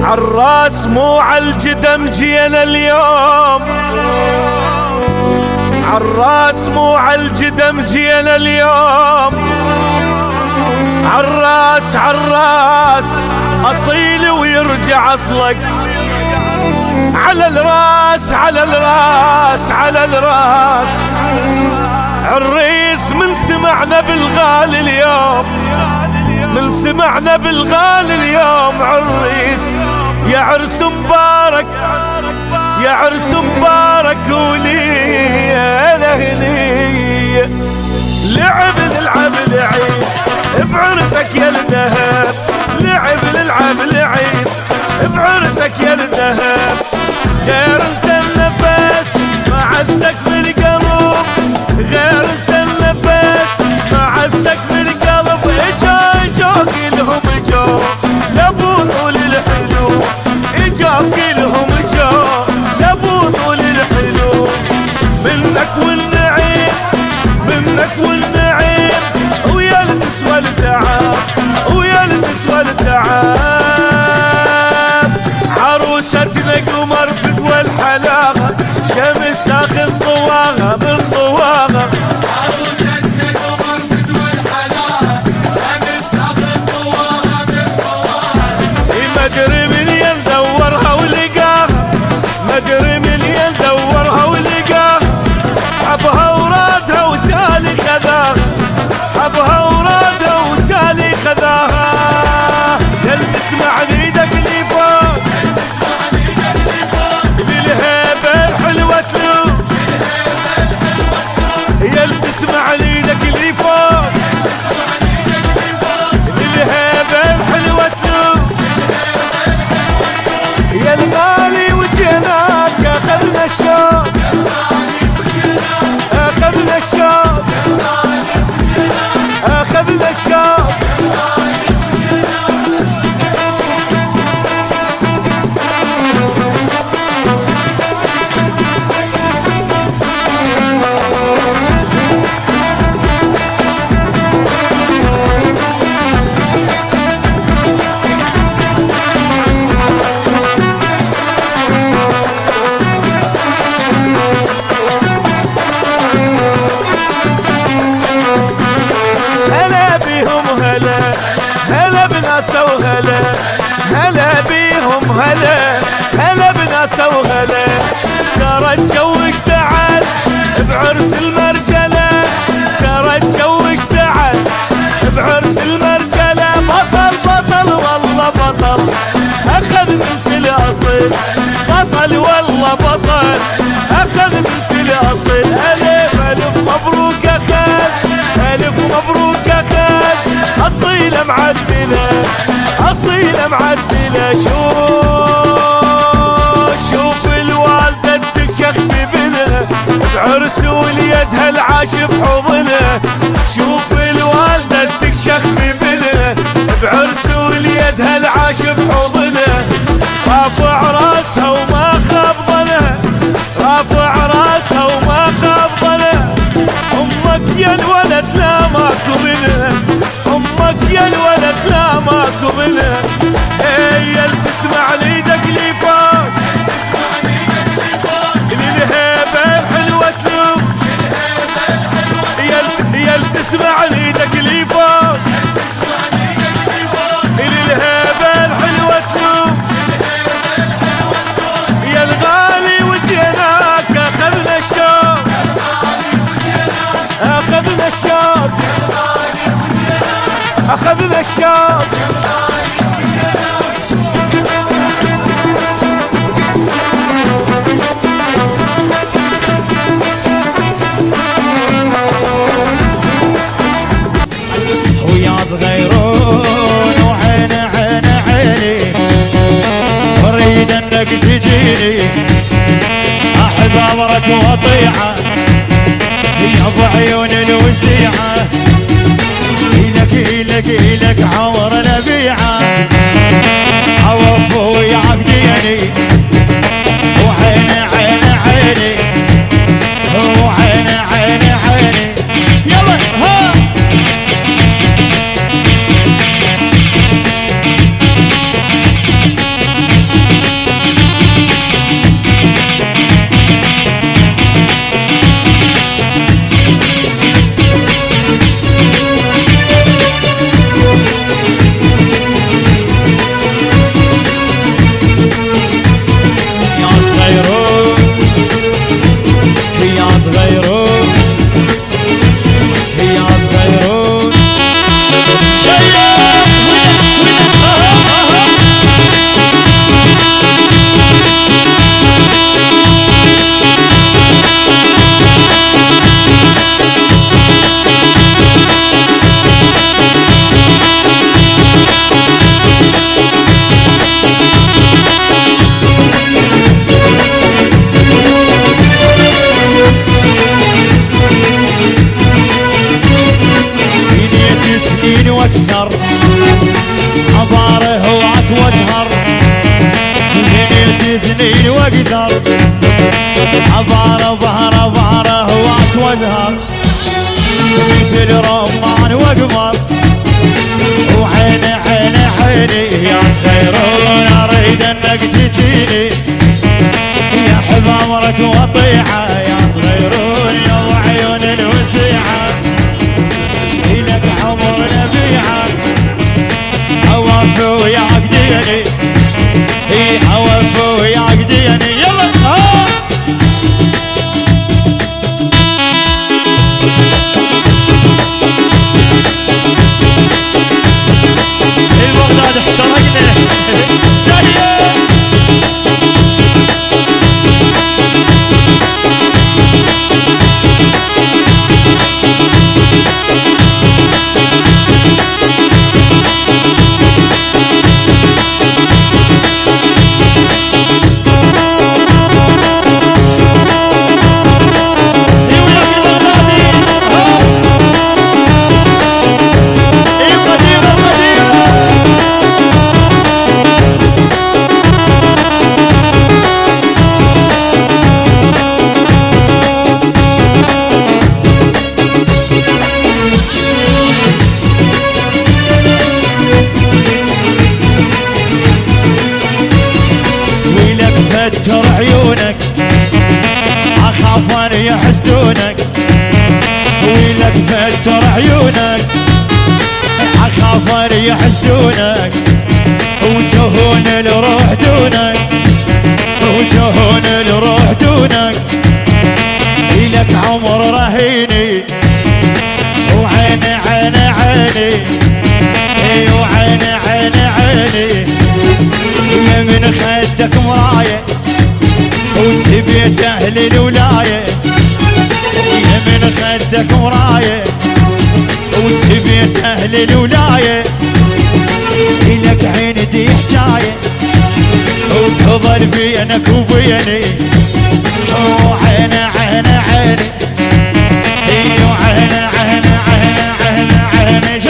عالراس مو عالجدم جينا اليوم، عالراس مو عالجدم جينا اليوم، عالراس عالراس أصيل ويرجع أصلك، على الراس على الراس على الراس. عالريس من سمعنا بالغالي اليوم، من سمعنا بالغالي اليوم عالريس. يا عرس مبارك يا عرس مبارك ولي لهني. لعب نلعب العيد بعرسك يا الذهب، لعب نلعب العيد بعرسك يا الذهب. غير انت النفس ما عزتك بالقلب، غير انت النفس ما عزتك بالقلب. اجا كلهم اجا لابو طول الحلو، اجا كلهم اجا لابو طول الحلو. منك والنعيم منك والنعيم، ويا النسوى التعب ويا النسوى التعب. عروستنا قمر فدوى الحلاقة، شمس تاخذ ضواها من ضواها. عروستنا قمر فدوى الحلاقة، شمس تاخذ ضواها من ضواها. ما ادري من يدورها ولقاها، ما ادري من يدورها ولقاها. حبها ورادها وتالي خذاها، حبها ورادها وتالي خذاها. يلبس مع ايدك اللي فوق، للهيبة الحلوة تلوم. يلبس مع ايدك اللي فوق، للهيبة الحلوة تلوم. يا الغالي وجيناك اخذنا الشوق، اخذنا الشوق، اخذنا الشوق. وهلا هلا بيهم هلا هلا بناس وهلا. ترى الجو اشتعل بعرس المرجلة، ترى الجو اشتعل بعرس المرجلة. بطل بطل والله بطل اخذ من في الاصل، بطل والله بطل اخذ من في الاصل. الف الف مبروك يا خال، الف مبروك يا خال. اصيله معدله اصيله معدله. شوف الوالده تكشخ ببنها بعرس وليدها العاش بحضنها. شوف الوالده تكشخ ببنها بعرس وليدها العاش بحضنها. رافع راسها وما خاب ظنها، رافع راسها وما خاب ظنها. امك يا الولد لا ماكو منها، امك يا الولد لا ماكو منها. هي تسمع ليدك لي فوق، للهيبة الحلوة تلوم. يا تسمع ليدك لي فوق، للهيبة الحلوة تلوم. يا الغالي وجيناك اخذنا الشوق، اخذنا الشوق، اخذنا الشوق. ويا صغيرون وعين عين عيني، اريد انك تجيني بامرك وطيعه يا بعيون الوسيعه إلك عمر نبيعه عوف ويعقديني وعيني عيني عيني وعيني عيني عيني يلا ها واكثر عباره وعك وازهر من سنين واكثر عباره بهره وعك وازهر مثل رمان واقمر وعيني عيني عيني يا خيرون اريد انك تجيني يا حب امرك وطيعه يا خيرون يا عيون الوسيعه إلك عمر نبيعه عوف ويعقديني عوف ويعقديني يلا ها البغداد احترقنا جايه فتر عيونك اخاف ان يحسدونك ويلك فتر عيونك اخاف ان يحسدونك وتهون الروح دونك وتهون الروح دونك إلك عمر رهيني وعيني عيني عيني وعيني عيني عيني يا من خدك مراية وسبيت أهل الولاية يا من خدك مراية وسبيت أهل الولاية إلك عين دي حجاية وتظل بينك وبيني وعيني عيني عيني وعيني عيني عيني عيني عيني